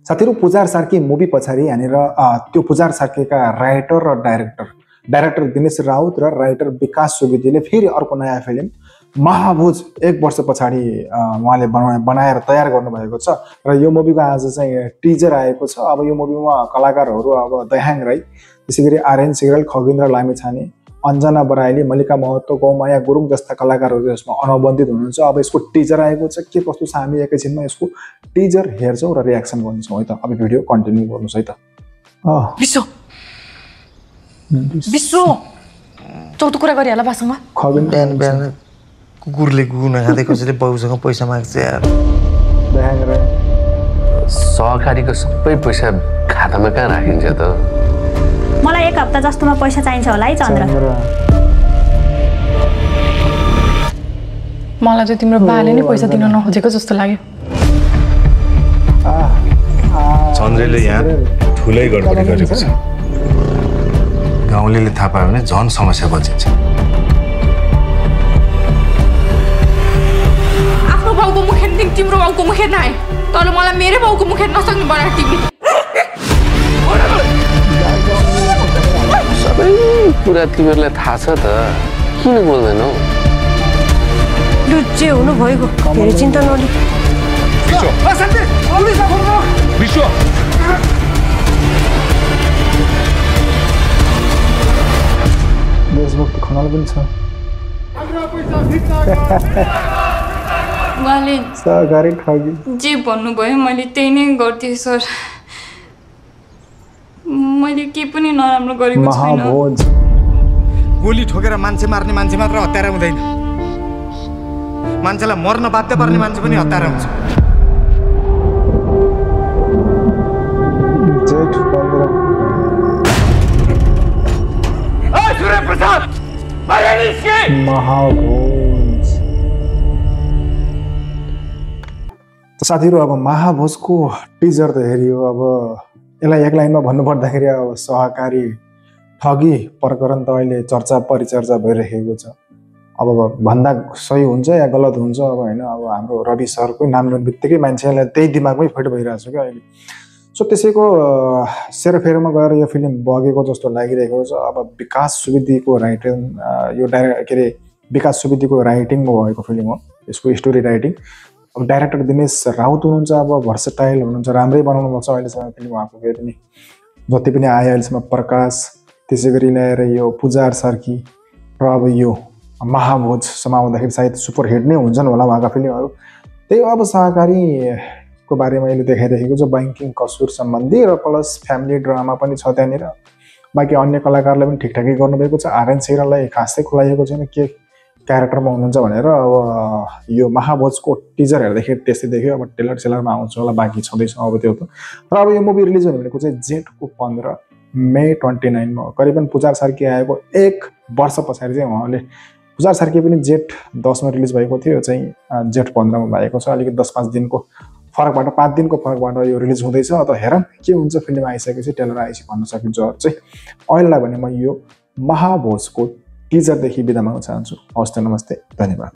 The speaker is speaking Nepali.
साथीहरु पुजार सार्की मुभी पछाडि यहाँनिर त्यो पुजार सार्कीका राइटर र डाइरेक्टर दिनेश राउत र राइटर विकास सुवेदीले फेरि अर्को नयाँ फिल्म महाभोज 1 वर्ष पछाडि उहाँले बनाएर तयार गर्नुभएको छ र यो मुभीको आज चाहिँ टिजर आएको छ। अब यो मुभीमा कलाकारहरू अब दयाहाङ राई, त्यसैगरी आर्यन सिग्रेल, खगेन्द्र लामिछाने, अन्जना बराइली, मल्लिका महतो, गौमाया गुरुङ जस्ता कलाकारहरू यसमा अनुबन्धित हुनुहुन्छ। अब यसको टिजर आएको छ, के कस्तो छ हामी एकैछिनमा यसको टिजर हेर्छौं र रियाक्सन गर्छौं है त। अब भिडियो कन्टिन्यू गर्नुस् है त। विश्व चौथो कुरा गरि होला बासँग। खगेन बिहान कुकुरले गुन खाँदै कसैले बाउसँग पैसा माग्छ यार। दयाहाङ राई सहकारीको सबै पैसा खातामा कहाँ राखिन्छ त? मलाई 1 हप्ता जस्तोमा पैसा चाहिन्छ होला है चन्द्र। मलाई चाहिँ तिम्रो बाले नै पैसा दिन नखोजेको जस्तो लाग्यो। चन्द्रले यहाँ ठुलै गडबडी गरेको छ। गाउँलेले थाहा पायो भने झन् समस्या बचिन्छ। आफ्नो बाउको मुखेर तिम्रो बाउको मुखेर नआए, तर मलाई मेरो बाउको मुखेर नसक्ने बनाएर तिमी। सबै कुरा तिमीहरूलाई थाहा छ त, किन बोल्दैनौ? लु जे हुनु भएको, फेरि चिन्ता नलि। विश्व देशभक्ति खनाल पनि छ। उहाँले सहकारी ठगी जे भन्नुभयो मैले त्यही नै गर्थेँ सर। मैले के पनि नराम्रो गरेको छैन। महाभोज गोली ठोकेर मान्छे मार्ने मान्छे मात्र हत्यारा हुँदैन, मान्छेलाई मर्न बाध्य पार्ने मान्छे पनि हत्यारा हुन्छ। जेठ 15 महाभोज। साथीहरु अब महाभोजको टिजर त हेरियो। अब यसलाई एक लाइनमा भन्नुपर्दाखेरि अब सहकारी ठगी प्रकरण त अहिले चर्चा परिचर्चा भइरहेको छ। अब भन्दा सही हुन्छ या गलत हुन्छ अब हैन। अब हाम्रो रवि सरको नाम लिने बित्तिकै मान्छेलाई त्यही दिमागमै फिट भइरहेछ के अहिले। सो त्यसैको सेरोफेरोमा गएर यो फिल्म बगेको जस्तो लागिरहेको छ। अब विकास सुवेदीको राइटिङ यो विकास सुवेदीको राइटिङमा भएको फिल्म हो। यसको स्टोरी राइटिङ अब डाइरेक्टर दिनेश राउत हुनुहुन्छ। अब भर्सेटाइल हुनुहुन्छ, राम्रै बनाउनु भएको छ अहिलेसम्म फिल्म उहाँको। पनि जति पनि आयो अहिलेसम्म प्रकाश, त्यसैगरी ल्याएर यो पुजार सार्की र अब यो महाभोज समाउँदाखेरि सायद सुपर हिट नै हुन्छन् होला उहाँका फिल्महरू। त्यही अब सहकारीको बारेमा अहिले देखाइरहेको छ, बैंकिङ कसुर सम्बन्धी र प्लस फ्यामिली ड्रामा पनि छ त्यहाँनिर। बाँकी अन्य कलाकारले पनि ठिकठाकै गर्नुभएको छ। आर्यन सिग्रेललाई खासै खुलाइएको छैन के क्यारेक्टरमा हुनुहुन्छ भनेर। अब यो महाभोजको टिजर हेर्दाखेरि त्यस्तै देख्यो। अब ट्रेलर सेलरमा आउँछ होला, बाँकी छँदैछ अब त्यो त। र अब यो मुभी रिलिज हुने भनेको चाहिँ जेठको 15 मे 29 मा करिबन पुजार सार्की आएको 1 वर्ष पछाडि चाहिँ उहाँले पुजार सार्की पनि जेठ 10 मा रिलिज भएको थियो, चाहिँ जेठ 15 मा भएको छ। अलिकति 10-5 दिनको फरकबाट 5 दिनको फरकबाट यो रिलिज हुँदैछ। त हेरौँ के हुन्छ। फिल्म आइसकेपछि ट्रेलर आएपछि भन्न सकिन्छ। चाहिँ अहिलेलाई भने म यो महाभोजको टिजरदेखि बिदा माग्न चाहन्छु। हवस् त, नमस्ते, धन्यवाद।